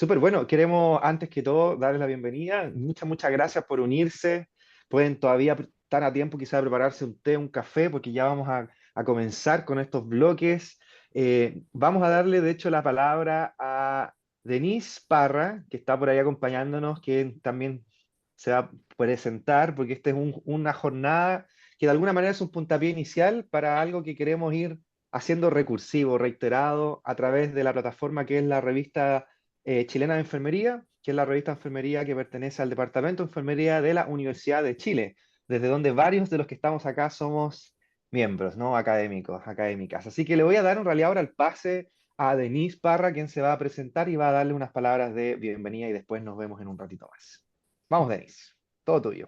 Súper bueno, queremos antes que todo darles la bienvenida. Muchas gracias por unirse. Pueden todavía estar a tiempo quizá de prepararse un té, un café, porque ya vamos a comenzar con estos bloques. Vamos a darle, de hecho, la palabra a Denise Parra, que está por ahí acompañándonos, que también se va a presentar, porque esta es una jornada que de alguna manera es un puntapié inicial para algo que queremos ir haciendo recursivo, reiterado, a través de la plataforma que es la revista chilena de Enfermería, que es la revista de enfermería que pertenece al Departamento de Enfermería de la Universidad de Chile, desde donde varios de los que estamos acá somos miembros, ¿no? Académicos, académicas. Así que le voy a dar en realidad ahora el pase a Denise Parra, quien se va a presentar y va a darle unas palabras de bienvenida y después nos vemos en un ratito más. Vamos, Denise, todo tuyo.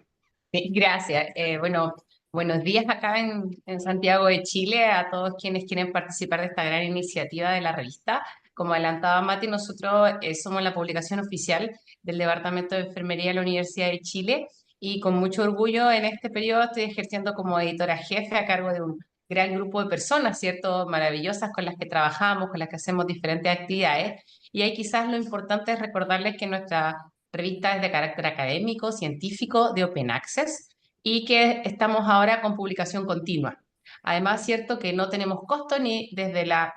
Sí, gracias. Bueno, buenos días acá en Santiago de Chile a todos quienes quieren participar de esta gran iniciativa de la revista. Como adelantaba Mati, nosotros somos la publicación oficial del Departamento de Enfermería de la Universidad de Chile y con mucho orgullo en este periodo estoy ejerciendo como editora jefe a cargo de un gran grupo de personas, ¿cierto? Maravillosas con las que trabajamos, con las que hacemos diferentes actividades. Y ahí quizás lo importante es recordarles que nuestra revista es de carácter académico, científico, de Open Access y que estamos ahora con publicación continua. Además, cierto que no tenemos costo ni desde la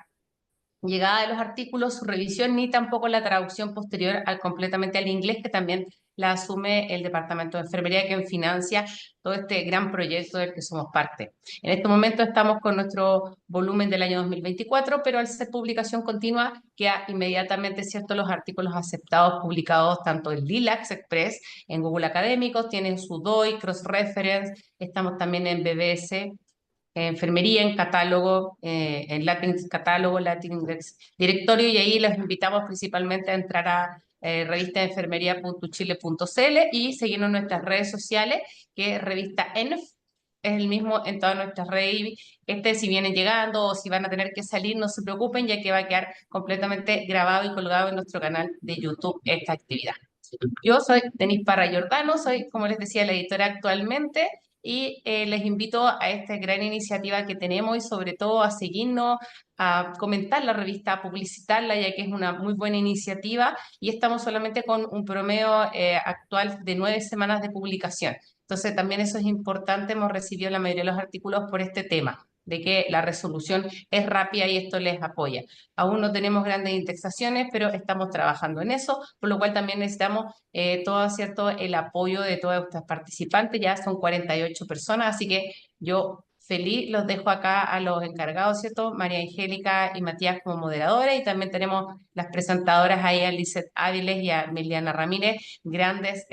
llegada de los artículos, su revisión, ni tampoco la traducción posterior completamente al inglés, que también la asume el Departamento de Enfermería, que financia todo este gran proyecto del que somos parte. En este momento estamos con nuestro volumen del año 2024, pero al ser publicación continua, queda inmediatamente, ¿cierto?, los artículos aceptados, publicados tanto en Lilacs Express, en Google Académicos, tienen su DOI, Cross-Reference, estamos también en BBS, enfermería en catálogo, en Latin catálogo, Latin Index directorio, y ahí los invitamos principalmente a entrar a revistaenfermería.chile.cl y seguirnos en nuestras redes sociales, que es revista ENF, es el mismo en todas nuestras redes. Si vienen llegando o si van a tener que salir, no se preocupen, ya que va a quedar completamente grabado y colgado en nuestro canal de YouTube esta actividad. Yo soy Denise Parra Giordano, soy, como les decía, la editora actualmente y les invito a esta gran iniciativa que tenemos y sobre todo a seguirnos, a comentar la revista, a publicitarla, ya que es una muy buena iniciativa y estamos solamente con un promedio actual de 9 semanas de publicación. Entonces también eso es importante, hemos recibido la mayoría de los artículos por este tema, de que la resolución es rápida y esto les apoya. Aún no tenemos grandes indexaciones, pero estamos trabajando en eso, por lo cual también necesitamos todo, ¿cierto?, el apoyo de todos estos participantes. Ya son 48 personas, así que yo feliz los dejo acá a los encargados, ¿cierto? María Angélica y Matías como moderadores, y también tenemos las presentadoras ahí a Lizeth Áviles y a Emiliana Ramírez, grandes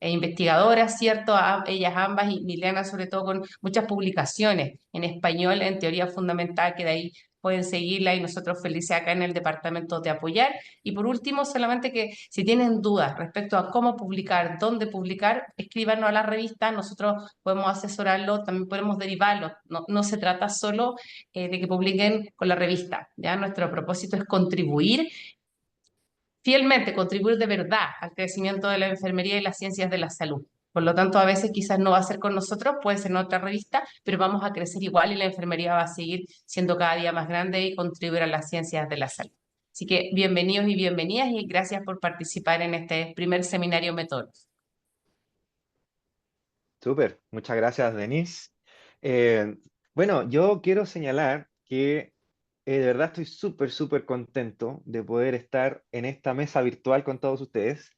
investigadoras, ¿cierto? Ellas ambas, y Milena sobre todo con muchas publicaciones en español, en teoría fundamental, que de ahí pueden seguirla y nosotros felices acá en el departamento de apoyar. Y por último, solamente que si tienen dudas respecto a cómo publicar, dónde publicar, escríbanos a la revista, nosotros podemos asesorarlo, también podemos derivarlo. No, no se trata solo de que publiquen con la revista, ¿ya? Nuestro propósito es contribuir fielmente, contribuir de verdad al crecimiento de la enfermería y las ciencias de la salud. Por lo tanto, a veces quizás no va a ser con nosotros, puede ser en otra revista, pero vamos a crecer igual y la enfermería va a seguir siendo cada día más grande y contribuir a las ciencias de la salud. Así que bienvenidos y bienvenidas y gracias por participar en este primer seminario metodológico. Súper, muchas gracias, Denise. Eh, bueno, yo quiero señalar que de verdad estoy súper contento de poder estar en esta mesa virtual con todos ustedes,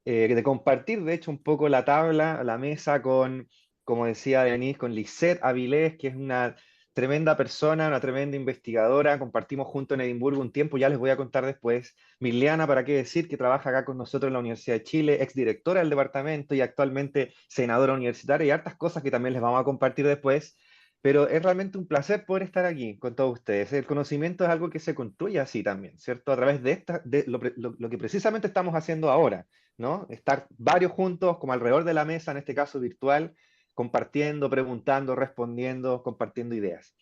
de compartir, de hecho, un poco la tabla, la mesa con, como decía Denise, con Lisette Avilés, que es una tremenda persona, una tremenda investigadora. Compartimos juntos en Edimburgo un tiempo, ya les voy a contar después. Miliana, para qué decir, que trabaja acá con nosotros en la Universidad de Chile, exdirectora del departamento y actualmente senadora universitaria, y hartas cosas que también les vamos a compartir después. Pero es realmente un placer poder estar aquí con todos ustedes. El conocimiento es algo que se construye así también, ¿cierto? A través de, lo que precisamente estamos haciendo ahora, ¿no? Estar varios juntos, como alrededor de la mesa, en este caso virtual, compartiendo, preguntando, respondiendo, compartiendo ideas.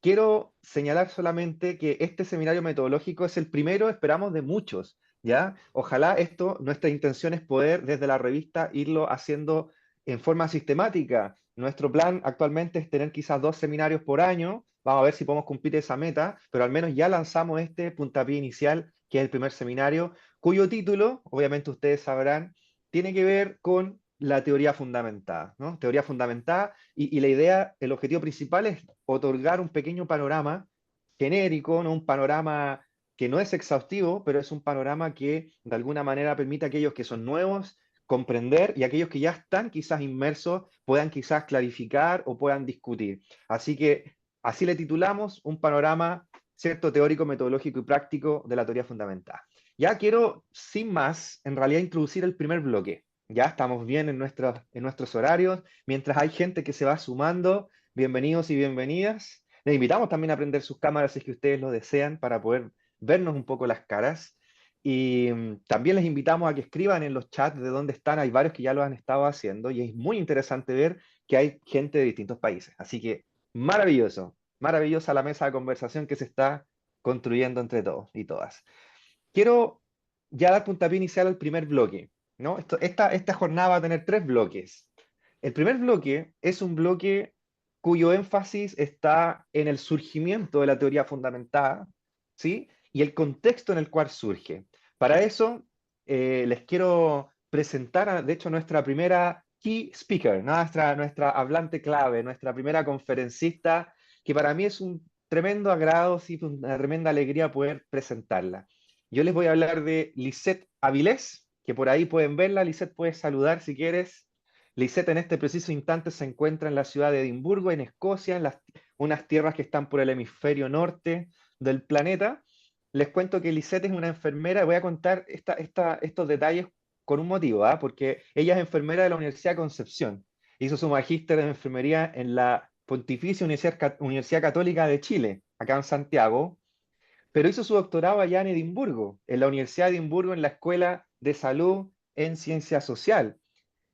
Quiero señalar solamente que este seminario metodológico es el primero, esperamos, de muchos, ¿ya? Ojalá esto, nuestra intención es poder desde la revista irlo haciendo en forma sistemática. Nuestro plan actualmente es tener quizás 2 seminarios por año. Vamos a ver si podemos cumplir esa meta, pero al menos ya lanzamos este puntapié inicial que es el primer seminario, cuyo título, obviamente ustedes sabrán, tiene que ver con la teoría fundamentada, ¿no? Teoría fundamentada, y la idea, el objetivo principal es otorgar un pequeño panorama genérico, ¿no? Un panorama que no es exhaustivo, pero es un panorama que de alguna manera permite a aquellos que son nuevos comprender y aquellos que ya están quizás inmersos puedan quizás clarificar o puedan discutir. Así que así le titulamos un panorama, cierto, teórico, metodológico y práctico de la teoría fundamental. Ya quiero, sin más, en realidad introducir el primer bloque. Ya estamos bien en nuestros horarios. Mientras hay gente que se va sumando, bienvenidos y bienvenidas. Les invitamos también a prender sus cámaras si es que ustedes lo desean para poder vernos un poco las caras. Y también les invitamos a que escriban en los chats de dónde están. Hay varios que ya lo han estado haciendo y es muy interesante ver que hay gente de distintos países. Así que maravilloso, maravillosa la mesa de conversación que se está construyendo entre todos y todas. Quiero ya dar puntapié inicial al primer bloque, ¿no? Esta jornada va a tener tres bloques. El primer bloque es un bloque cuyo énfasis está en el surgimiento de la teoría fundamentada, ¿sí? Y el contexto en el cual surge. Para eso, les quiero presentar, de hecho, nuestra primera key speaker, ¿no? Nuestra hablante clave, nuestra primera conferencista, que para mí es un tremendo agrado, sí, una tremenda alegría poder presentarla. Yo les voy a hablar de Lisette Avilés, que por ahí pueden verla. Lisette, puedes saludar si quieres. Lisette en este preciso instante se encuentra en la ciudad de Edimburgo, en Escocia, unas tierras que están por el hemisferio norte del planeta. Les cuento que Lisette es una enfermera. Voy a contar estos detalles con un motivo, ¿ah? Porque ella es enfermera de la Universidad de Concepción. Hizo su magíster en enfermería en la Pontificia Universidad Católica de Chile, acá en Santiago, pero hizo su doctorado allá en Edimburgo, en la Universidad de Edimburgo, en la Escuela de Salud en Ciencia Social.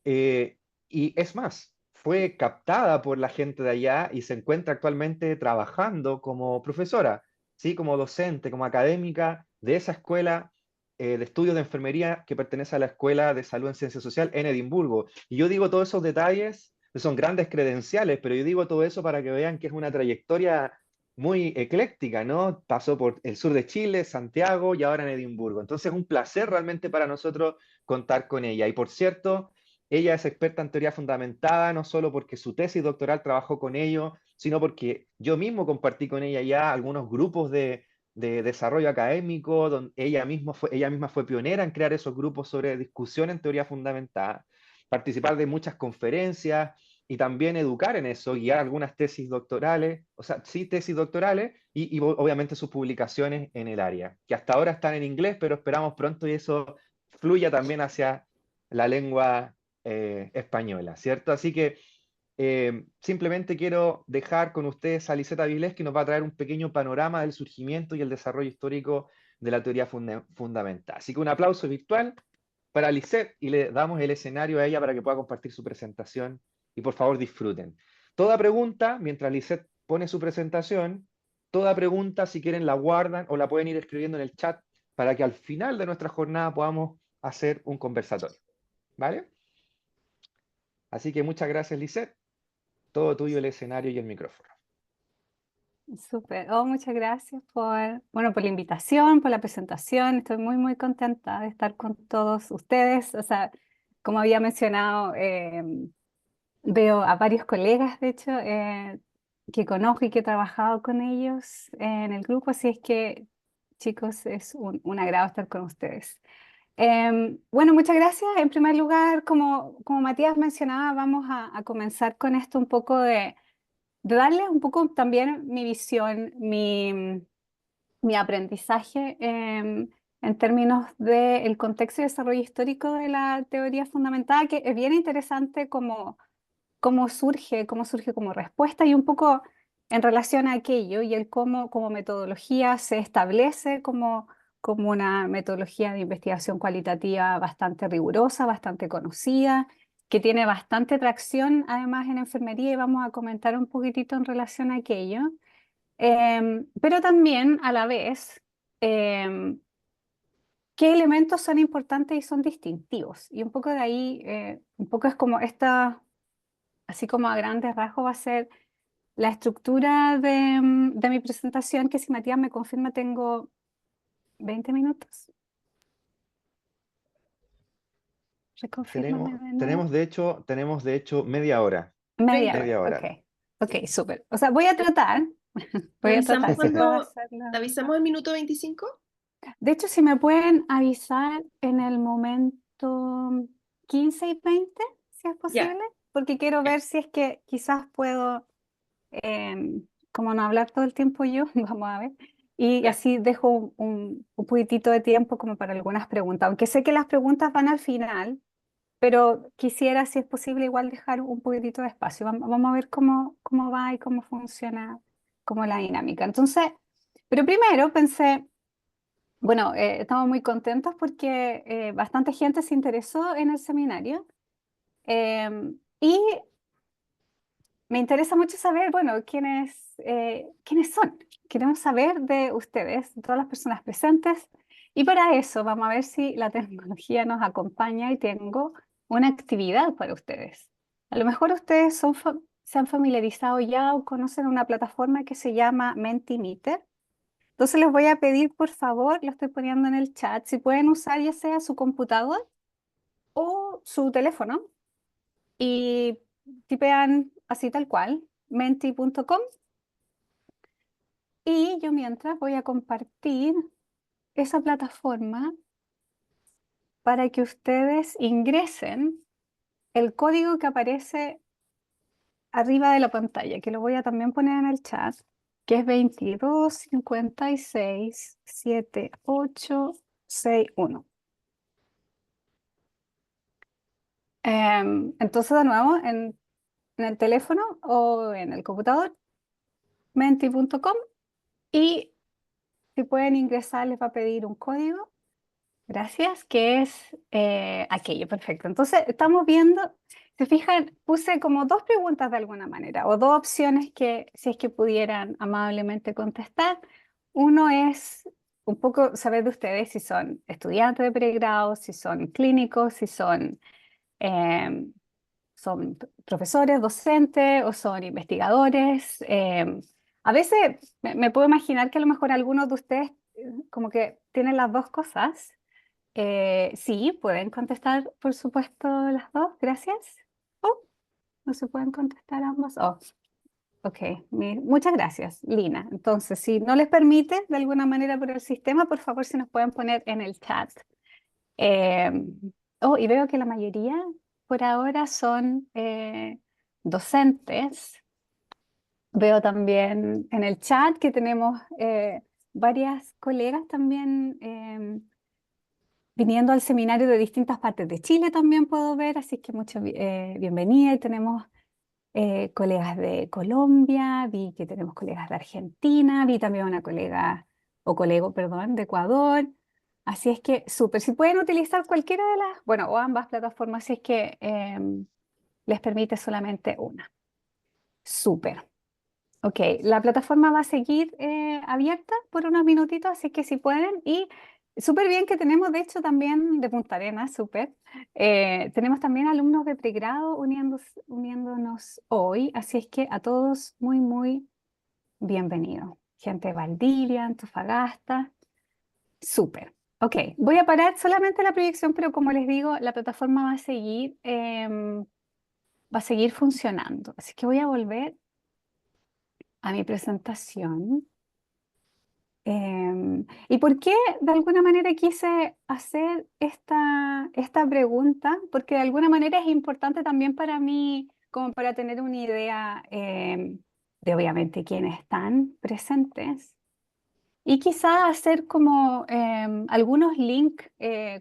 Eh, y es más, fue captada por la gente de allá y se encuentra actualmente trabajando como profesora, ¿sí? Como docente, como académica de esa escuela de estudios de enfermería que pertenece a la Escuela de Salud en Ciencia Social en Edimburgo. Y yo digo todos esos detalles, que son grandes credenciales, pero yo digo todo eso para que vean que es una trayectoria muy ecléctica, ¿no? Pasó por el sur de Chile, Santiago y ahora en Edimburgo. Entonces es un placer realmente para nosotros contar con ella. Y por cierto, ella es experta en teoría fundamentada, no solo porque su tesis doctoral trabajó con ello, sino porque yo mismo compartí con ella ya algunos grupos de desarrollo académico, donde ella misma fue pionera en crear esos grupos sobre discusión en teoría fundamentada, participar de muchas conferencias y también educar en eso, guiar algunas tesis doctorales, o sea, sí, tesis doctorales y obviamente sus publicaciones en el área, que hasta ahora están en inglés, pero esperamos pronto y eso fluya también hacia la lengua española, ¿cierto? Así que simplemente quiero dejar con ustedes a Lisette Avilés, que nos va a traer un pequeño panorama del surgimiento y el desarrollo histórico de la teoría fundamental. Así que un aplauso virtual para Lisette y le damos el escenario a ella para que pueda compartir su presentación y por favor disfruten. Toda pregunta, mientras Lisette pone su presentación, toda pregunta, si quieren, la guardan o la pueden ir escribiendo en el chat para que al final de nuestra jornada podamos hacer un conversatorio. ¿Vale? Así que muchas gracias, Lisette. Todo tuyo el escenario y el micrófono. Súper. Oh, muchas gracias bueno, por la invitación, por la presentación. Estoy muy, muy contenta de estar con todos ustedes. O sea, como había mencionado, veo a varios colegas, de hecho, que conozco y que he trabajado con ellos en el grupo. Así es que, chicos, es un agrado estar con ustedes. Bueno, muchas gracias. En primer lugar, como Matías mencionaba, vamos a comenzar con esto un poco de darles un poco también mi visión, mi aprendizaje en términos del contexto y desarrollo histórico de la teoría fundamentada, que es bien interesante cómo surge como respuesta y un poco en relación a aquello y el cómo como metodología se establece como una metodología de investigación cualitativa bastante rigurosa, bastante conocida, que tiene bastante tracción además en enfermería y vamos a comentar un poquitito en relación a aquello. Pero también a la vez, em, qué elementos son importantes y son distintivos. Y un poco de ahí, un poco es como esta, así como a grandes rasgos va a ser la estructura de mi presentación, que si Matías me confirma, tengo 20 minutos. Reconfírmame de nuevo. Tenemos de hecho media hora. Media 20. Media hora, hora. ok. Ok, súper. O sea, voy a tratar. ¿Te Voy a avisamos tratar si puedo cuando, hacerlo. te avisamos el minuto 25? De hecho, si me pueden avisar en el momento 15 y 20, si es Ya. posible, porque quiero ver si es que quizás puedo, como no hablar todo el tiempo yo, vamos a ver, y Ya. así dejo un poquitito de tiempo como para algunas preguntas, aunque sé que las preguntas van al final, pero quisiera, si es posible, igual dejar un poquitito de espacio. Vamos a ver cómo va y cómo funciona, cómo la dinámica. Entonces, pero primero pensé... Bueno, estamos muy contentos porque bastante gente se interesó en el seminario, y me interesa mucho saber, bueno, quiénes son. Queremos saber de ustedes, de todas las personas presentes, y para eso vamos a ver si la tecnología nos acompaña y tengo una actividad para ustedes. A lo mejor ustedes se han familiarizado ya o conocen una plataforma que se llama Mentimeter. Entonces les voy a pedir, por favor, lo estoy poniendo en el chat, si pueden usar ya sea su computador o su teléfono y tipean así tal cual, menti.com, y yo mientras voy a compartir esa plataforma para que ustedes ingresen el código que aparece arriba de la pantalla, que lo voy a también poner en el chat, que es 22567861. Entonces, de nuevo, en el teléfono o en el computador, menti.com, y si pueden ingresar, les va a pedir un código. Gracias, que es aquello, perfecto. Entonces, estamos viendo, se fijan, puse como dos preguntas de alguna manera, o dos opciones que, si es que pudieran amablemente contestar. Uno es un poco saber de ustedes si son estudiantes de pregrado, si son clínicos, si em, son profesores, docentes o son investigadores. A veces me puedo imaginar que a lo mejor algunos de ustedes como que tienen las dos cosas. Sí, pueden contestar, por supuesto, las dos, gracias. Oh, no se pueden contestar ambas. Oh, ok, muchas gracias, Lina. Entonces, si no les permite de alguna manera por el sistema, por favor, si nos pueden poner en el chat. Eh, oh, y veo que la mayoría por ahora son docentes. Veo también en el chat que tenemos varias colegas también viniendo al seminario de distintas partes de Chile, también puedo ver, así que muchas bienvenida. Y tenemos colegas de Colombia, vi que tenemos colegas de Argentina, vi también una colega, o colego, perdón, de Ecuador. Así es que súper, si pueden utilizar cualquiera de las, bueno, o ambas plataformas, si es que les permite solamente una. Súper. Ok, la plataforma va a seguir abierta por unos minutitos, así que si pueden, y súper bien que tenemos, de hecho, también de Punta Arenas, súper. Tenemos también alumnos de pregrado uniéndonos hoy, así es que a todos muy, muy bienvenido. Gente de Valdivia, Antofagasta, súper. Ok, voy a parar solamente la proyección, pero como les digo, la plataforma va a seguir funcionando, así que voy a volver a mi presentación. ¿Y por qué de alguna manera quise hacer esta pregunta? Porque de alguna manera es importante también para mí, como para tener una idea de obviamente quiénes están presentes. Y quizá hacer como algunos links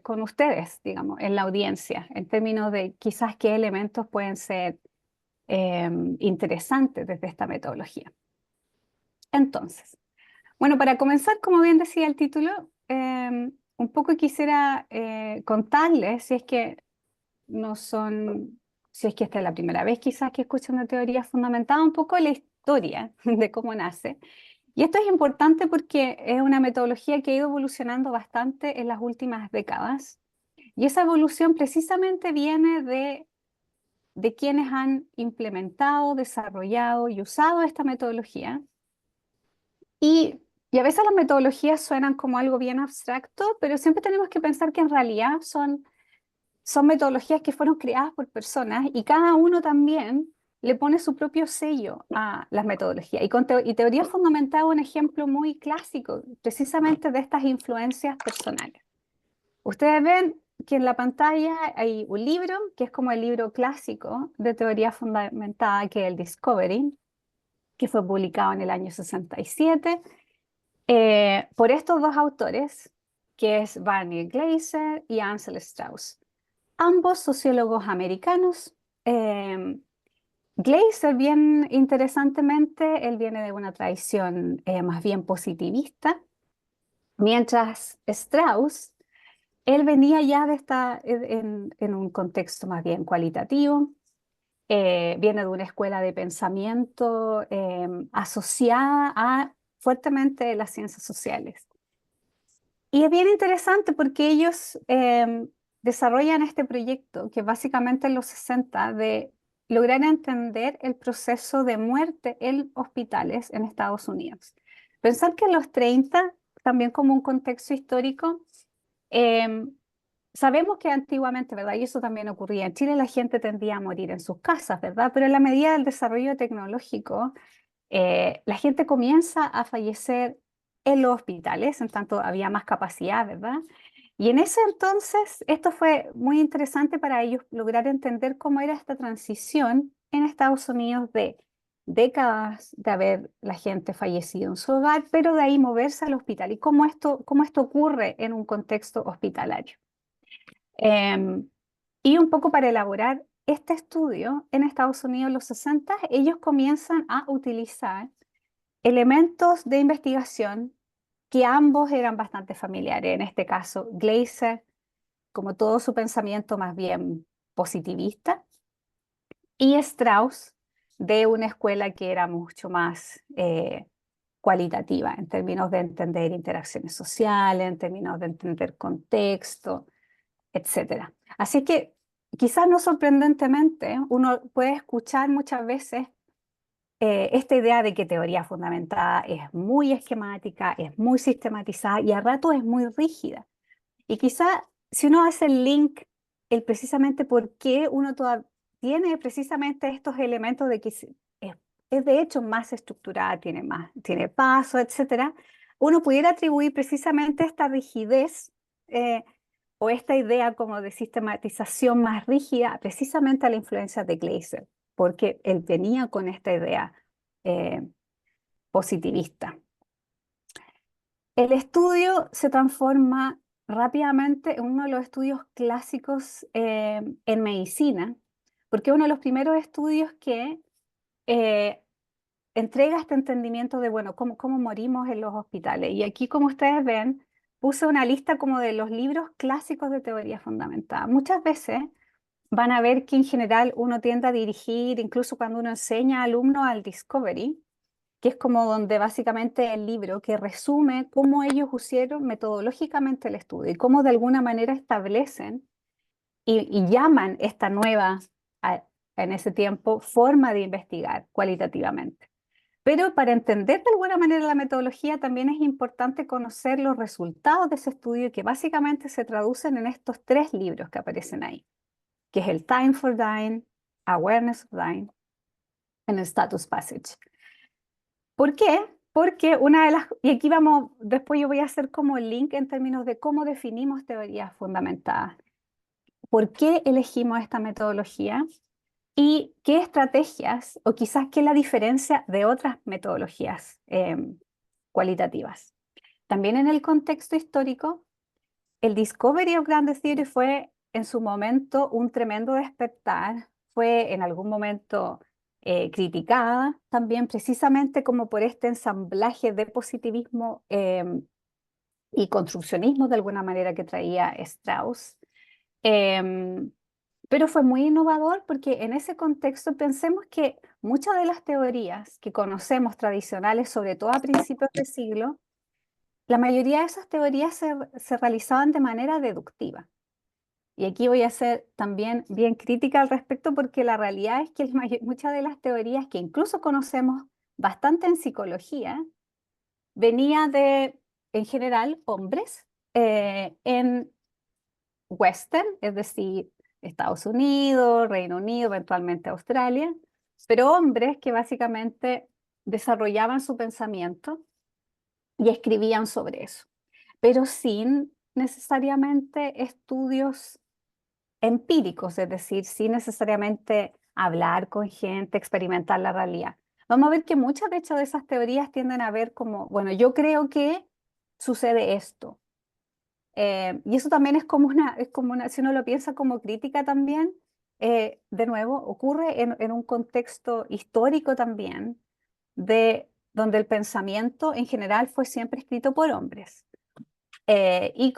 con ustedes, digamos, en la audiencia, en términos de quizás qué elementos pueden ser interesantes desde esta metodología. Entonces, bueno, para comenzar, como bien decía el título, un poco quisiera contarles, si es que no son, si es que esta es la primera vez quizás que escuchan una teoría fundamentada, un poco la historia de cómo nace. Y esto es importante porque es una metodología que ha ido evolucionando bastante en las últimas décadas. Y esa evolución precisamente viene de quienes han implementado, desarrollado y usado esta metodología. Y Y a veces las metodologías suenan como algo bien abstracto, pero siempre tenemos que pensar que en realidad son metodologías que fueron creadas por personas y cada uno también le pone su propio sello a las metodologías. Y teoría fundamental es un ejemplo muy clásico precisamente de estas influencias personales. Ustedes ven que en la pantalla hay un libro que es como el libro clásico de teoría fundamentada, que es el Discovery, que fue publicado en el año 67 por estos dos autores, que es Barney Glaser y Ansel Strauss, ambos sociólogos americanos. Glaser, bien interesantemente, él viene de una tradición más bien positivista, mientras Strauss, él venía ya de en un contexto más bien cualitativo, viene de una escuela de pensamiento asociada a fuertemente las ciencias sociales. Y es bien interesante porque ellos desarrollan este proyecto que básicamente en los 60 de lograr entender el proceso de muerte en hospitales en Estados Unidos. Pensar que en los 30, también como un contexto histórico, sabemos que antiguamente, ¿verdad? Y eso también ocurría en Chile, la gente tendía a morir en sus casas, ¿verdad? Pero en la medida del desarrollo tecnológico, la gente comienza a fallecer en los hospitales, en tanto había más capacidad, ¿verdad? Y en ese entonces, esto fue muy interesante para ellos lograr entender cómo era esta transición en Estados Unidos de décadas de haber la gente fallecido en su hogar, pero de ahí moverse al hospital y cómo esto ocurre en un contexto hospitalario. Em, y un poco para elaborar este estudio en Estados Unidos en los 60, ellos comienzan a utilizar elementos de investigación que ambos eran bastante familiares. En este caso, Glaser, como todo su pensamiento más bien positivista, y Strauss, de una escuela que era mucho más cualitativa en términos de entender interacciones sociales, en términos de entender contexto, etcétera. Así que quizás no sorprendentemente, uno puede escuchar muchas veces esta idea de que teoría fundamentada es muy esquemática, es muy sistematizada y a rato es muy rígida. Y quizá si uno hace el link, el precisamente por qué uno tiene precisamente estos elementos de que es de hecho más estructurada, tiene pasos, etcétera, uno pudiera atribuir precisamente esta rigidez o esta idea como de sistematización más rígida precisamente a la influencia de Glaser, porque él venía con esta idea eh, positivista. El estudio se transforma rápidamente en uno de los estudios clásicos en medicina, porque es uno de los primeros estudios que eh, entrega este entendimiento de, bueno, cómo morimos en los hospitales. Y aquí, como ustedes ven, puse una lista como de los libros clásicos de teoría fundamentada. Muchas veces van a ver que en general uno tiende a dirigir, incluso cuando uno enseña a alumnos al Discovery, que es como donde básicamente el libro que resume cómo ellos hicieron metodológicamente el estudio y cómo de alguna manera establecen y llaman esta nueva, en ese tiempo, forma de investigar cualitativamente. Pero para entender de alguna manera la metodología también es importante conocer los resultados de ese estudio que básicamente se traducen en estos 3 libros que aparecen ahí, que es el Time for Dying, Awareness of Dying, y el Status Passage. ¿Por qué? Porque y aquí vamos, después yo voy a hacer como el link en términos de cómo definimos teorías fundamentadas. ¿Por qué elegimos esta metodología? ¿Y qué estrategias, o quizás qué es la diferencia de otras metodologías cualitativas? También en el contexto histórico, el Discovery of Grand Theory fue en su momento un tremendo despertar, fue en algún momento criticada también precisamente como por este ensamblaje de positivismo y construccionismo de alguna manera que traía Strauss. Pero fue muy innovador porque en ese contexto pensemos que muchas de las teorías que conocemos tradicionales, sobre todo a principios de siglo, la mayoría de esas teorías se realizaban de manera deductiva. Y aquí voy a ser también bien crítica al respecto porque la realidad es que muchas de las teorías que incluso conocemos bastante en psicología venía de, en general, hombres en Western, es decir, Estados Unidos, Reino Unido, eventualmente Australia, pero hombres que básicamente desarrollaban su pensamiento y escribían sobre eso, pero sin necesariamente estudios empíricos, es decir, sin necesariamente hablar con gente, experimentar la realidad. Vamos a ver que muchas de hecho de esas teorías tienden a ver como, bueno, yo creo que sucede esto. Y eso también es como una, si uno lo piensa como crítica también, de nuevo, ocurre en un contexto histórico también, de donde el pensamiento en general fue siempre escrito por hombres. Y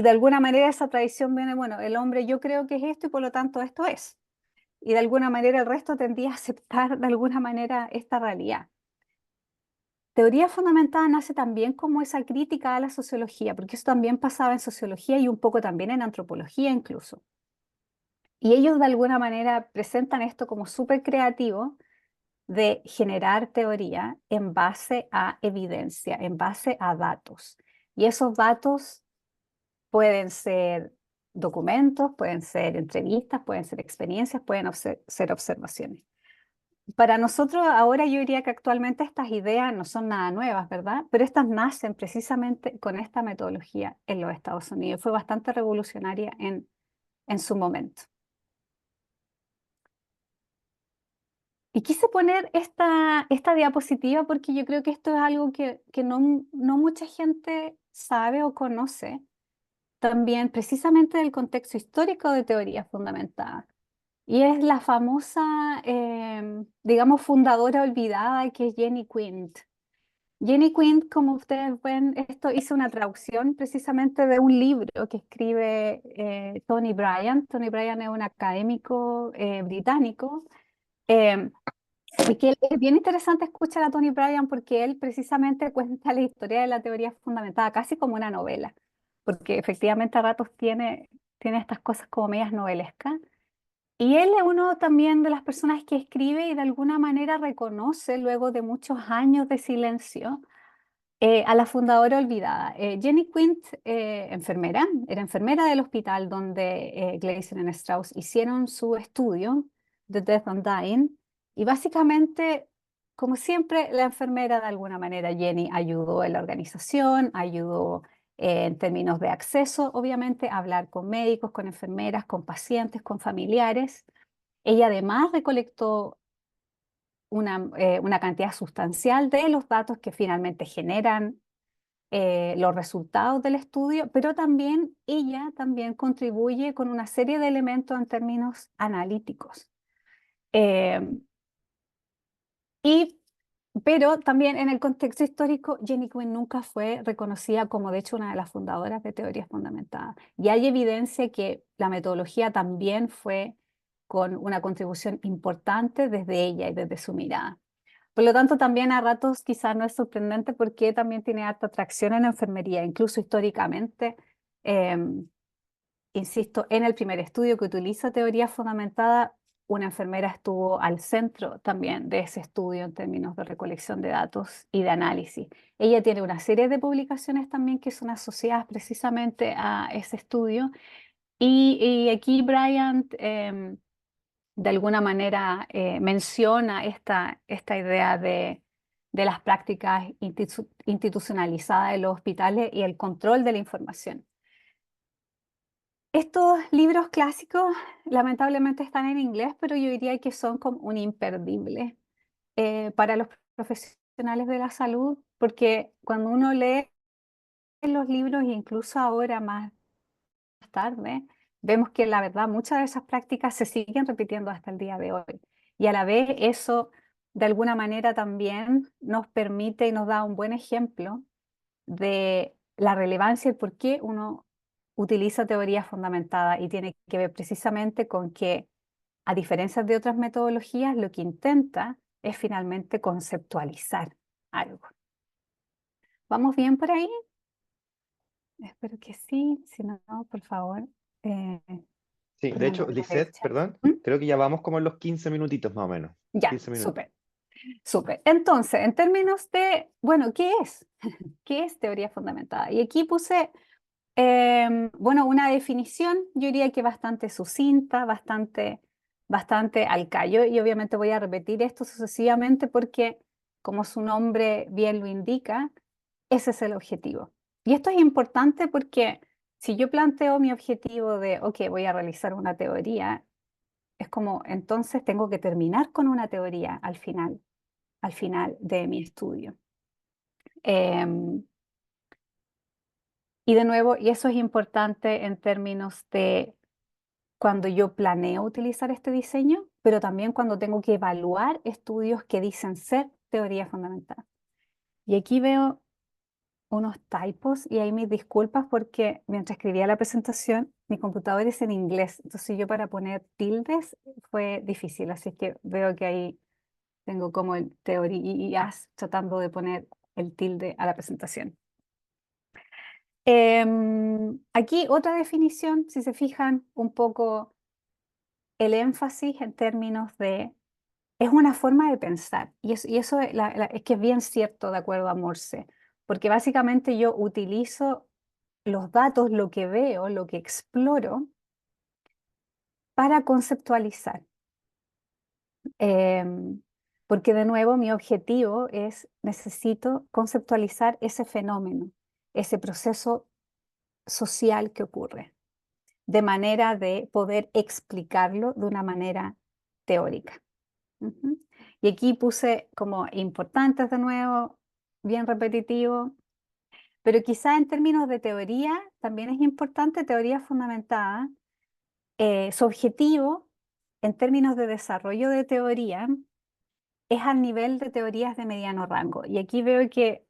de alguna manera esa tradición viene, bueno, el hombre yo creo que es esto y por lo tanto esto es. Y de alguna manera el resto tendía a aceptar de alguna manera esta realidad. Teoría fundamentada nace también como esa crítica a la sociología, porque eso también pasaba en sociología y un poco también en antropología incluso. Y ellos de alguna manera presentan esto como súper creativo de generar teoría en base a evidencia, en base a datos. Y esos datos pueden ser documentos, pueden ser entrevistas, pueden ser experiencias, pueden ser observaciones. Para nosotros ahora yo diría que actualmente estas ideas no son nada nuevas, ¿verdad? Pero estas nacen precisamente con esta metodología en los Estados Unidos. Fue bastante revolucionaria en su momento. Y quise poner esta diapositiva porque yo creo que esto es algo que no mucha gente sabe o conoce también precisamente del contexto histórico de teoría fundamentada. Y es la famosa, digamos, fundadora olvidada que es Jenny Quint. Jenny Quint, como ustedes ven, esto hizo una traducción precisamente de un libro que escribe Tony Bryant. Tony Bryant es un académico británico. eh, y que es bien interesante escuchar a Tony Bryant porque él precisamente cuenta la historia de la teoría fundamentada casi como una novela, porque efectivamente a ratos tiene estas cosas como medias novelescas. Y él es uno también de las personas que escribe y de alguna manera reconoce, luego de muchos años de silencio, a la fundadora olvidada. Jenny Quint, enfermera, era enfermera del hospital donde Gleason y Strauss hicieron su estudio, The Death and Dying, y básicamente, como siempre, la enfermera de alguna manera, Jenny, ayudó en la organización, ayudó en términos de acceso, obviamente, a hablar con médicos, con enfermeras, con pacientes, con familiares. Ella además recolectó una cantidad sustancial de los datos que finalmente generan los resultados del estudio, pero también ella también contribuye con una serie de elementos en términos analíticos. Eh, y, pero también en el contexto histórico, Jenny Quinn nunca fue reconocida como de hecho una de las fundadoras de teorías fundamentadas. Y hay evidencia que la metodología también fue con una contribución importante desde ella y desde su mirada. Por lo tanto, también a ratos quizás no es sorprendente porque también tiene harta atracción en la enfermería, incluso históricamente, insisto, en el primer estudio que utiliza teoría fundamentada, una enfermera estuvo al centro también de ese estudio en términos de recolección de datos y de análisis. Ella tiene una serie de publicaciones también que son asociadas precisamente a ese estudio y aquí Bryant de alguna manera menciona esta idea de las prácticas institucionalizadas de los hospitales y el control de la información. Estos libros clásicos lamentablemente están en inglés, pero yo diría que son como un imperdible para los profesionales de la salud, porque cuando uno lee los libros, e incluso ahora más tarde, vemos que la verdad muchas de esas prácticas se siguen repitiendo hasta el día de hoy. Y a la vez eso de alguna manera también nos permite y nos da un buen ejemplo de la relevancia y por qué uno utiliza teoría fundamentada y tiene que ver precisamente con que, a diferencia de otras metodologías, lo que intenta es finalmente conceptualizar algo. ¿Vamos bien por ahí? Espero que sí, si no, por favor. Sí, de hecho, Pónganlo por ahí en el Lisette, chat. perdón, ¿Mm? creo que ya vamos como en los 15 minutitos más o menos. Ya, 15 minutos. súper. Súper. Entonces, en términos de, bueno, ¿qué es? ¿Qué es teoría fundamentada? Y aquí puse, bueno, una definición, yo diría que bastante sucinta, bastante al callo, y obviamente voy a repetir esto sucesivamente porque, como su nombre bien lo indica, ese es el objetivo. Y esto es importante porque si yo planteo mi objetivo de, ok, voy a realizar una teoría, es como, entonces tengo que terminar con una teoría al final de mi estudio. Em, y de nuevo, y eso es importante en términos de cuando yo planeo utilizar este diseño, pero también cuando tengo que evaluar estudios que dicen ser teoría fundamental. Y aquí veo unos typos y ahí mis disculpas porque mientras escribía la presentación, mi computador es en inglés, entonces yo para poner tildes fue difícil, así que veo que ahí tengo como el teorías tratando de poner el tilde a la presentación. Aquí otra definición, si se fijan, un poco el énfasis en términos de, es una forma de pensar, y eso es que es bien cierto de acuerdo a Morse, porque básicamente yo utilizo los datos, lo que veo, lo que exploro, para conceptualizar. Porque de nuevo mi objetivo es, necesito conceptualizar ese fenómeno, ese proceso social que ocurre, de manera de poder explicarlo de una manera teórica. Ujú. Y aquí puse como importantes de nuevo, bien repetitivo, pero quizá en términos de teoría también es importante, teoría fundamentada. Su objetivo en términos de desarrollo de teoría es al nivel de teorías de mediano rango. Y aquí veo que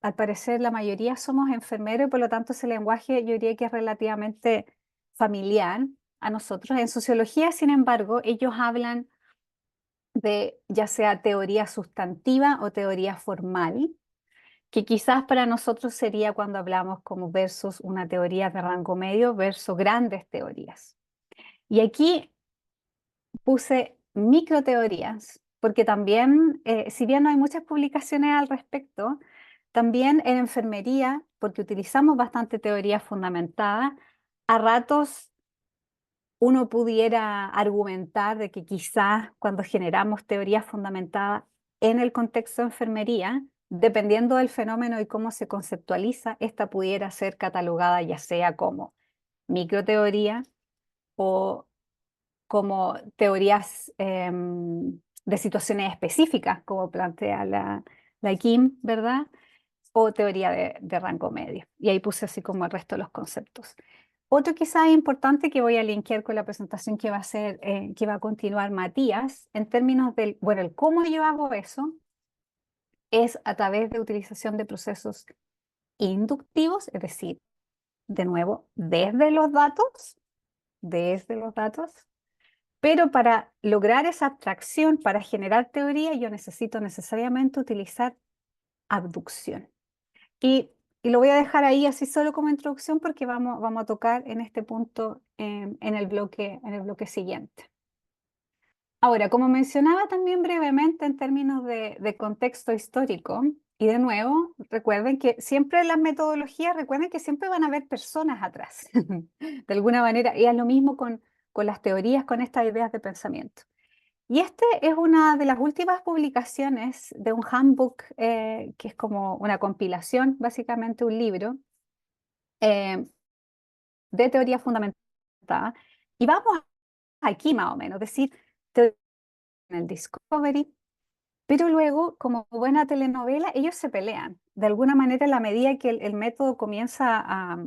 al parecer la mayoría somos enfermeros y por lo tanto ese lenguaje yo diría que es relativamente familiar a nosotros. En sociología, sin embargo, ellos hablan de ya sea teoría sustantiva o teoría formal, que quizás para nosotros sería cuando hablamos como versus una teoría de rango medio versus grandes teorías. Y aquí puse microteorías, porque también, si bien no hay muchas publicaciones al respecto, también en enfermería, porque utilizamos bastante teoría fundamentada, a ratos uno pudiera argumentar de que quizás cuando generamos teorías fundamentadas en el contexto de enfermería, dependiendo del fenómeno y cómo se conceptualiza, esta pudiera ser catalogada ya sea como microteoría o como teorías de situaciones específicas, como plantea la Kim, ¿verdad? O teoría de rango medio. Y ahí puse así como el resto de los conceptos. Otro quizás importante que voy a linkear con la presentación que va a hacer, que va a continuar Matías, en términos del, bueno, el cómo yo hago eso, es a través de utilización de procesos inductivos, es decir, de nuevo, desde los datos, pero para lograr esa abstracción, para generar teoría, yo necesito necesariamente utilizar abducción. Y lo voy a dejar ahí así solo como introducción porque vamos a tocar en este punto en el bloque siguiente. Ahora, como mencionaba también brevemente en términos de contexto histórico, y de nuevo, recuerden que siempre las metodologías, recuerden que siempre van a haber personas atrás, de alguna manera, y es lo mismo con las teorías, con estas ideas de pensamiento. Y este es una de las últimas publicaciones de un handbook, que es como una compilación, básicamente un libro eh, de teoría fundamentada. Y vamos aquí más o menos, es decir, teoría en el Discovery, pero luego, como buena telenovela, ellos se pelean. De alguna manera, en la medida que el método comienza a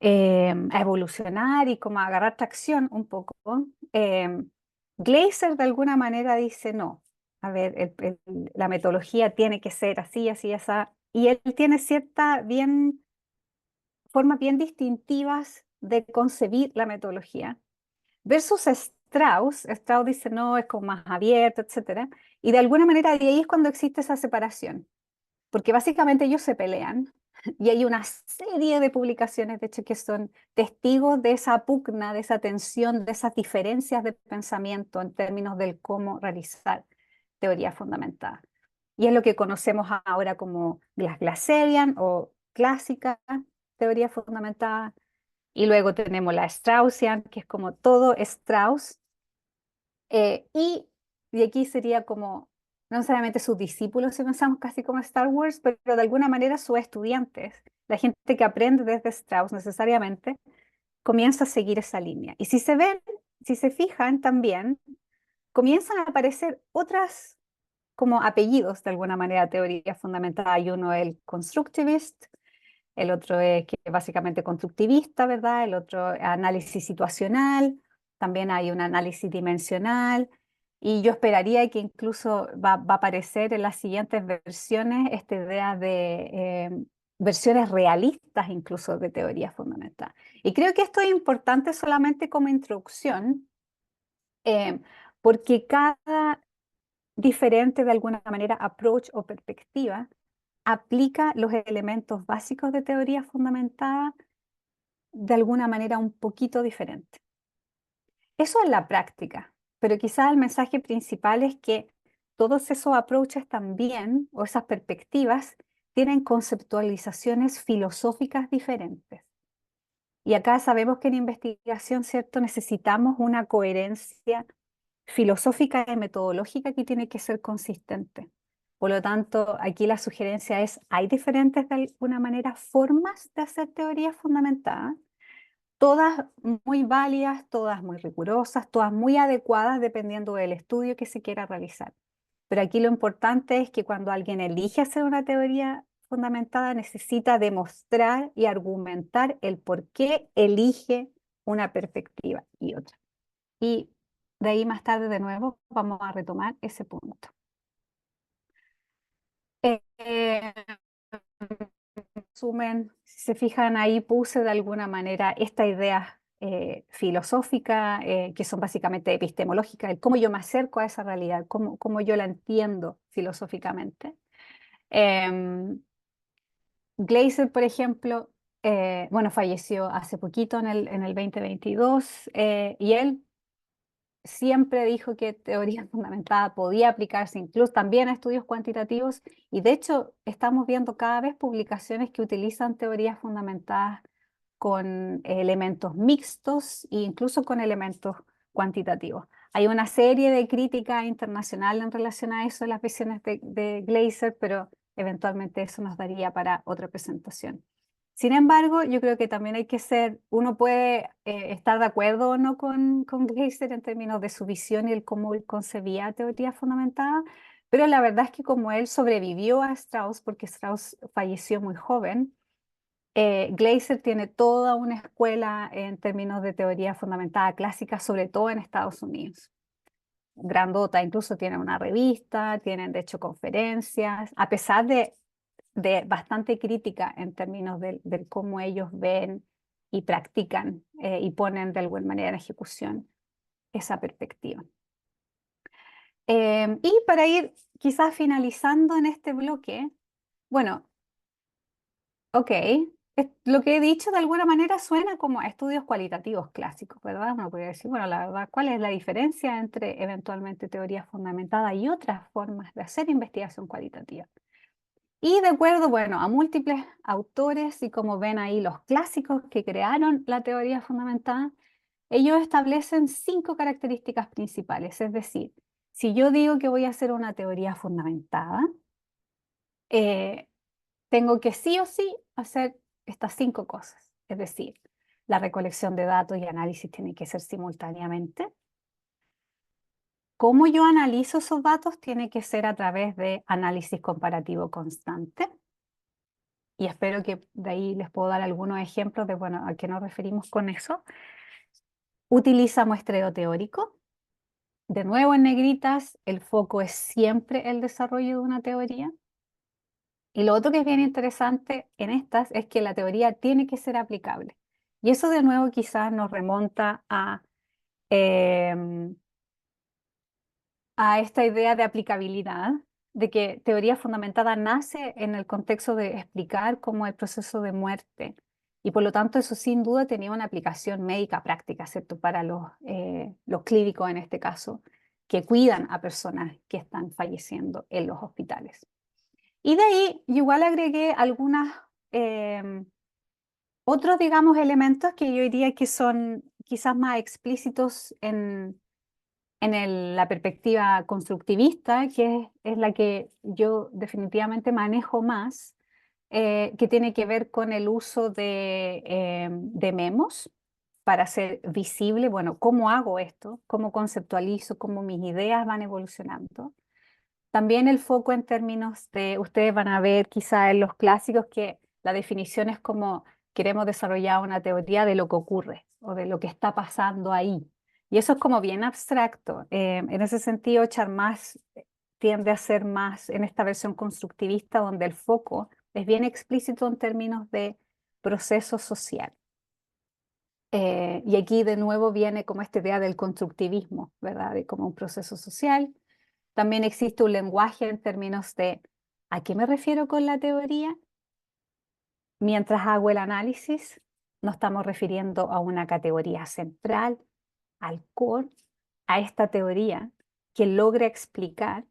evolucionar y como a agarrar tracción un poco, Glaser de alguna manera dice, no, a ver, la metodología tiene que ser así, así, así, y él tiene formas bien distintivas de concebir la metodología, versus Strauss dice, no, es como más abierto, etcétera, y de alguna manera de ahí es cuando existe esa separación, porque básicamente ellos se pelean y hay una serie de publicaciones, de hecho, que son testigos de esa pugna, de esa tensión, de esas diferencias de pensamiento en términos del cómo realizar teoría fundamentada. Y es lo que conocemos ahora como las Glasserian o clásica teoría fundamentada. Y luego tenemos la Straussian, que es como todo Strauss. Y aquí sería como, no necesariamente sus discípulos, si pensamos casi como Star Wars, pero de alguna manera sus estudiantes, la gente que aprende desde Strauss necesariamente, comienza a seguir esa línea. Y si se ven, si se fijan también, comienzan a aparecer otras como apellidos de alguna manera, teoría fundamentada. Hay uno, el constructivist, el otro es que básicamente constructivista, ¿verdad? El otro, análisis situacional, también hay un análisis dimensional, y yo esperaría que incluso va a aparecer en las siguientes versiones esta idea de versiones realistas incluso de teoría fundamental. Y creo que esto es importante solamente como introducción, eh, porque cada diferente de alguna manera approach o perspectiva aplica los elementos básicos de teoría fundamentada de alguna manera un poquito diferente. Eso es la práctica, pero quizás el mensaje principal es que todos esos approaches también, o esas perspectivas, tienen conceptualizaciones filosóficas diferentes. Y acá sabemos que en investigación, ¿cierto?, necesitamos una coherencia filosófica y metodológica que tiene que ser consistente. Por lo tanto, aquí la sugerencia es, hay diferentes de alguna manera formas de hacer teoría fundamentada, todas muy válidas, todas muy rigurosas, todas muy adecuadas dependiendo del estudio que se quiera realizar. Pero aquí lo importante es que cuando alguien elige hacer una teoría fundamentada, necesita demostrar y argumentar el por qué elige una perspectiva y otra. Y de ahí más tarde de nuevo vamos a retomar ese punto. Resumen, si se fijan ahí puse de alguna manera esta idea filosófica, que son básicamente epistemológicas, el cómo yo me acerco a esa realidad, cómo yo la entiendo filosóficamente. Gleiser, por ejemplo, bueno, falleció hace poquito en el 2022, y él siempre dijo que teoría fundamentada podía aplicarse incluso también a estudios cuantitativos, y de hecho estamos viendo cada vez publicaciones que utilizan teorías fundamentadas con elementos mixtos e incluso con elementos cuantitativos. Hay una serie de crítica internacional en relación a eso, las visiones de Gleiser, pero eventualmente eso nos daría para otra presentación. Sin embargo, yo creo que también hay que ser, uno puede estar de acuerdo o no con Gleiser en términos de su visión y el cómo él concebía teoría fundamentada, pero la verdad es que como él sobrevivió a Strauss, porque Strauss falleció muy joven, Gleiser tiene toda una escuela en términos de teoría fundamentada clásica, sobre todo en Estados Unidos. Grandota, incluso tiene una revista, tienen de hecho conferencias, a pesar de bastante crítica en términos del cómo ellos ven y practican y ponen de alguna manera en ejecución esa perspectiva. Y para ir quizás finalizando en este bloque, bueno, ok, lo que he dicho de alguna manera suena como a estudios cualitativos clásicos, ¿verdad? Uno podría decir, bueno, la verdad, ¿cuál es la diferencia entre eventualmente teoría fundamentada y otras formas de hacer investigación cualitativa? Y de acuerdo, bueno, a múltiples autores y como ven ahí los clásicos que crearon la teoría fundamentada, ellos establecen 5 características principales. Es decir, si yo digo que voy a hacer una teoría fundamentada, tengo que sí o sí hacer estas 5 cosas. Es decir, la recolección de datos y análisis tiene que ser simultáneamente. Cómo yo analizo esos datos tiene que ser a través de análisis comparativo constante. Y espero que de ahí les puedo dar algunos ejemplos de, bueno, a qué nos referimos con eso. Utiliza muestreo teórico. De nuevo en negritas, el foco es siempre el desarrollo de una teoría. Y lo otro que es bien interesante en estas es que la teoría tiene que ser aplicable. Y eso de nuevo quizás nos remonta a esta idea de aplicabilidad, de que teoría fundamentada nace en el contexto de explicar cómo el proceso de muerte, y por lo tanto eso sin duda tenía una aplicación médica práctica, ¿cierto? Para los clínicos en este caso, que cuidan a personas que están falleciendo en los hospitales. Y de ahí yo igual agregué algunas otros, digamos, elementos que yo diría que son quizás más explícitos en la perspectiva constructivista, que es la que yo definitivamente manejo más, que tiene que ver con el uso de memos para hacer visible, bueno, cómo hago esto, cómo conceptualizo, cómo mis ideas van evolucionando. También el foco en términos de, ustedes van a ver quizá en los clásicos que la definición es como queremos desarrollar una teoría de lo que ocurre o de lo que está pasando ahí. Y eso es como bien abstracto. En ese sentido, Charmas tiende a ser más en esta versión constructivista donde el foco es bien explícito en términos de proceso social. Y aquí de nuevo viene como esta idea del constructivismo, ¿verdad? De como un proceso social. También existe un lenguaje en términos de ¿a qué me refiero con la teoría? Mientras hago el análisis, nos estamos refiriendo a una categoría central, al core, a esta teoría que logra explicar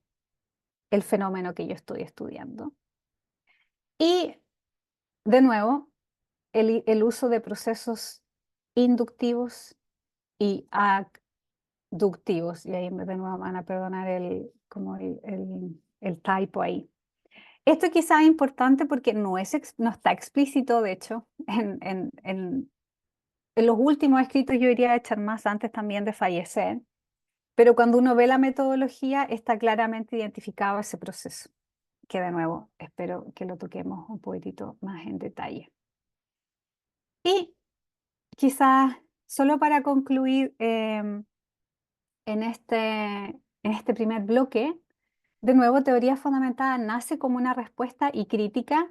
el fenómeno que yo estoy estudiando. Y de nuevo, el uso de procesos inductivos y abductivos. Y ahí de nuevo van a perdonar el typo ahí. Esto quizás es importante porque no está explícito, de hecho, en los últimos escritos yo iría a echar más antes también de fallecer, pero cuando uno ve la metodología está claramente identificado ese proceso, que de nuevo espero que lo toquemos un poquitito más en detalle. Y quizás solo para concluir en este primer bloque, de nuevo, teoría fundamentada nace como una respuesta y crítica,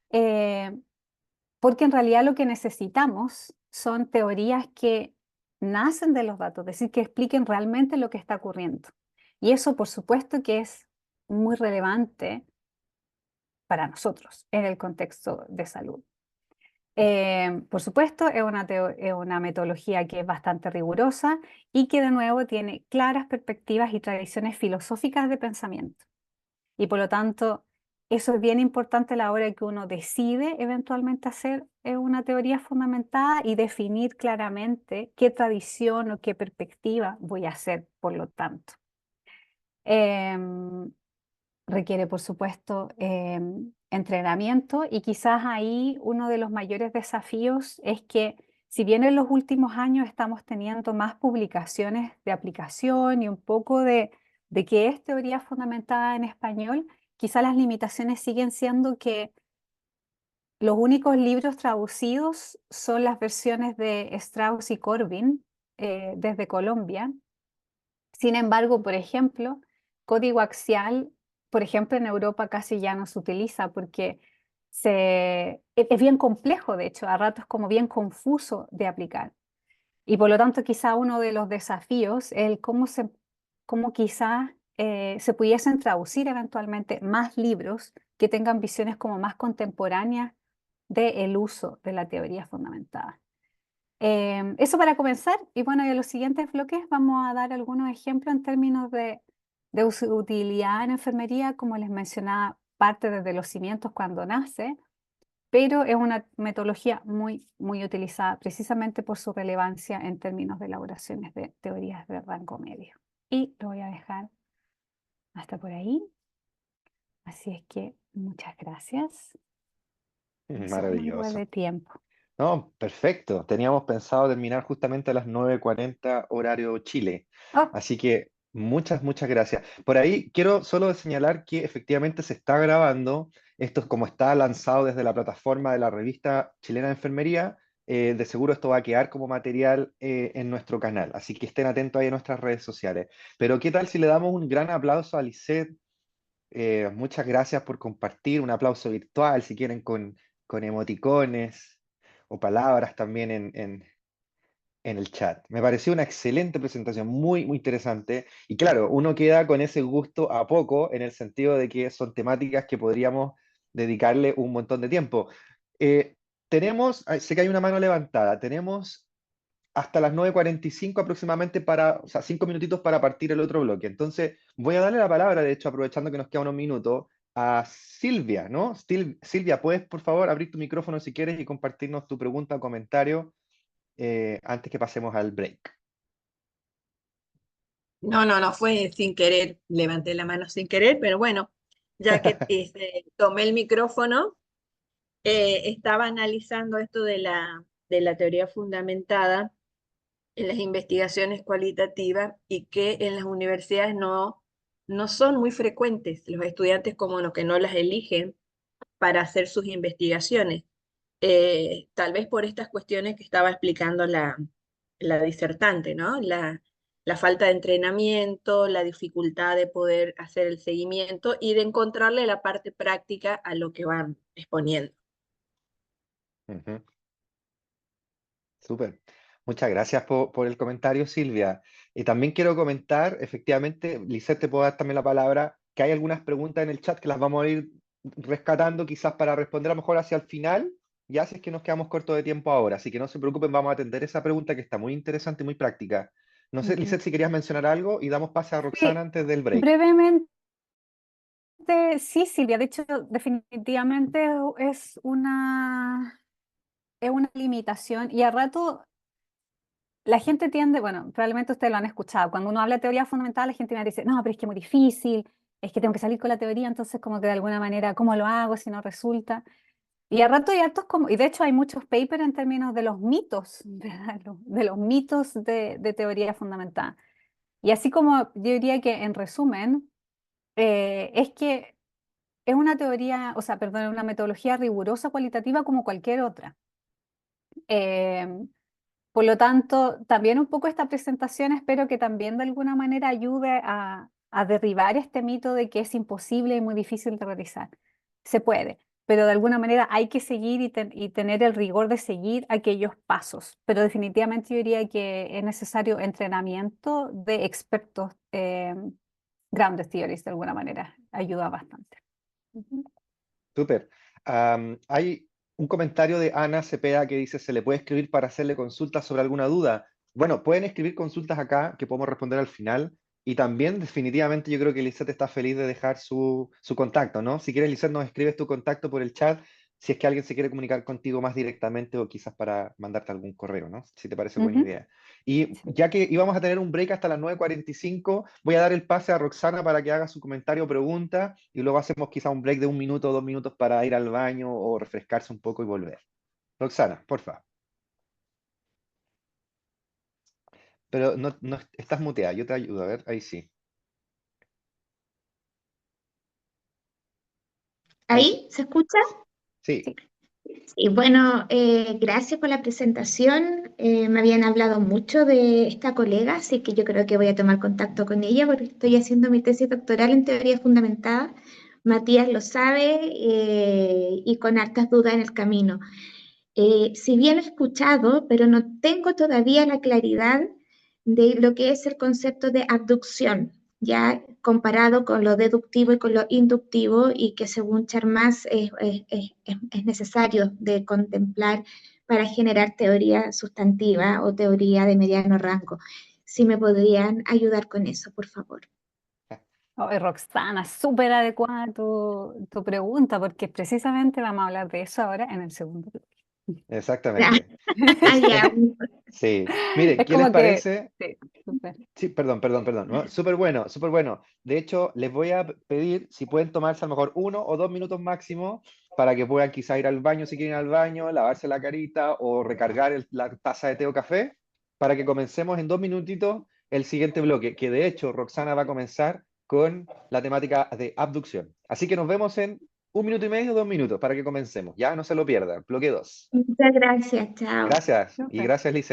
porque en realidad lo que necesitamos son teorías que nacen de los datos, es decir, que expliquen realmente lo que está ocurriendo. Y eso, por supuesto, que es muy relevante para nosotros en el contexto de salud. Por supuesto, es una metodología que es bastante rigurosa y que de nuevo tiene claras perspectivas y tradiciones filosóficas de pensamiento. Y por lo tanto, eso es bien importante a la hora que uno decide eventualmente hacer una teoría fundamentada y definir claramente qué tradición o qué perspectiva voy a hacer, por lo tanto. Requiere, por supuesto, entrenamiento y quizás ahí uno de los mayores desafíos es que si bien en los últimos años estamos teniendo más publicaciones de aplicación y un poco de qué es teoría fundamentada en español, quizás las limitaciones siguen siendo que los únicos libros traducidos son las versiones de Strauss y Corbin desde Colombia. Sin embargo, por ejemplo, código axial, por ejemplo, en Europa casi ya no se utiliza porque es bien complejo, de hecho, a ratos como bien confuso de aplicar. Y por lo tanto, quizá uno de los desafíos es el cómo quizá se pudiesen traducir eventualmente más libros que tengan visiones como más contemporáneas del uso de la teoría fundamentada. Eso para comenzar, y bueno, en los siguientes bloques vamos a dar algunos ejemplos en términos de utilidad en enfermería, como les mencionaba, parte desde los cimientos cuando nace, pero es una metodología muy, muy utilizada precisamente por su relevancia en términos de elaboraciones de teorías de rango medio. Y lo voy a dejar hasta por ahí. Así es que muchas gracias. No somos igual Maravilloso. de tiempo. No, perfecto. Teníamos pensado terminar justamente a las 9:40 horario Chile. Oh, Así que muchas gracias. Por ahí quiero solo señalar que efectivamente se está grabando. Esto es como está lanzado desde la plataforma de la revista chilena de enfermería. De seguro esto va a quedar como material en nuestro canal. Así que estén atentos ahí a nuestras redes sociales. Pero ¿qué tal si le damos un gran aplauso a Lisette? Muchas gracias por compartir. Un aplauso virtual si quieren con emoticones o palabras también en el chat. Me pareció una excelente presentación, muy interesante. Y claro, uno queda con ese gusto a poco en el sentido de que son temáticas que podríamos dedicarle un montón de tiempo. Sé que hay una mano levantada. Tenemos hasta las 9:45 aproximadamente o sea, 5 minutitos para partir el otro bloque. Entonces, voy a darle la palabra, de hecho, aprovechando que nos queda unos minutos, a Silvia, ¿no? Silvia, ¿puedes, por favor, abrir tu micrófono si quieres y compartirnos tu pregunta o comentario antes que pasemos al break? No, fue sin querer, levanté la mano sin querer, pero bueno, ya que tomé el micrófono, estaba analizando esto de la teoría fundamentada en las investigaciones cualitativas y que en las universidades no son muy frecuentes los estudiantes como los que no las eligen para hacer sus investigaciones. Tal vez por estas cuestiones que estaba explicando la disertante, ¿no? La falta de entrenamiento, la dificultad de poder hacer el seguimiento y de encontrarle la parte práctica a lo que van exponiendo. Ujú. Súper. Muchas gracias por el comentario, Silvia. Y también quiero comentar, efectivamente, Lisette, te puedo dar también la palabra, que hay algunas preguntas en el chat que las vamos a ir rescatando quizás para responder a lo mejor hacia el final, ya si es que nos quedamos cortos de tiempo ahora. Así que no se preocupen, vamos a atender esa pregunta que está muy interesante y muy práctica. No sé, Ujú. Lisette, si querías mencionar algo y damos pase a Roxana Sí, antes del break. brevemente, sí, Silvia, de hecho, definitivamente es una limitación y a rato la gente tiende, bueno, probablemente ustedes lo han escuchado, cuando uno habla de teoría fundamental, la gente me dice, no, pero es que es muy difícil, es que tengo que salir con la teoría, entonces como que de alguna manera, ¿cómo lo hago si no resulta? Y a rato hay hartos como, y de hecho hay muchos papers en términos de los mitos, ¿verdad? De los mitos de teoría fundamental. Y así como yo diría que en resumen, es que es una teoría, o sea, perdón, una metodología rigurosa cualitativa como cualquier otra. Eh, por lo tanto, también un poco esta presentación espero que también de alguna manera ayude a derribar este mito de que es imposible y muy difícil de realizar. Se puede, pero de alguna manera hay que seguir y tener el rigor de seguir aquellos pasos. Pero definitivamente yo diría que es necesario entrenamiento de expertos, grounded theories de alguna manera. Ayuda bastante. Ujú. Súper. Hay un comentario de Ana Cepeda que dice, ¿se le puede escribir para hacerle consultas sobre alguna duda? Bueno, pueden escribir consultas acá que podemos responder al final. Y también, definitivamente, yo creo que Lisette está feliz de dejar su contacto, ¿no? Si quieres, Lisette, nos escribes tu contacto por el chat, si es que alguien se quiere comunicar contigo más directamente o quizás para mandarte algún correo, ¿no? Si te parece buena Ujú. idea. Y Sí. ya que íbamos a tener un break hasta las 9:45, voy a dar el pase a Roxana para que haga su comentario o pregunta y luego hacemos quizá un break de 1 minuto o 2 minutos para ir al baño o refrescarse un poco y volver. Roxana, porfa. Pero no estás muteada, yo te ayudo, a ver, ahí sí. Ahí sí. ¿Ahí se escucha? Sí. Sí. Y bueno, gracias por la presentación. Me habían hablado mucho de esta colega, así que yo creo que voy a tomar contacto con ella porque estoy haciendo mi tesis doctoral en teoría fundamentada. Matías lo sabe y con hartas dudas en el camino. Si bien he escuchado, pero no tengo todavía la claridad de lo que es el concepto de abducción, ya comparado con lo deductivo y con lo inductivo, y que según Charmas es necesario de contemplar para generar teoría sustantiva o teoría de mediano rango. Si me podrían ayudar con eso, por favor. Oh, Roxana, súper adecuada tu pregunta, porque precisamente vamos a hablar de eso ahora en el segundo bloque. Exactamente. Ya. Sí. Miren, Es ¿qué les como que, parece? sí, súper. Sí, perdón. ¿No? Súper bueno, súper bueno. De hecho, les voy a pedir si pueden tomarse a lo mejor 1 o 2 minutos máximo para que puedan quizá ir al baño si quieren ir al baño, lavarse la carita o recargar la taza de té o café, para que comencemos en 2 minutitos el siguiente bloque, que de hecho Roxana va a comenzar con la temática de abducción. Así que nos vemos en 1 minuto y medio, 2 minutos, para que comencemos. Ya no se lo pierdan. Bloque 2. Muchas gracias, chao. Gracias. Y Súper. gracias, Lisa.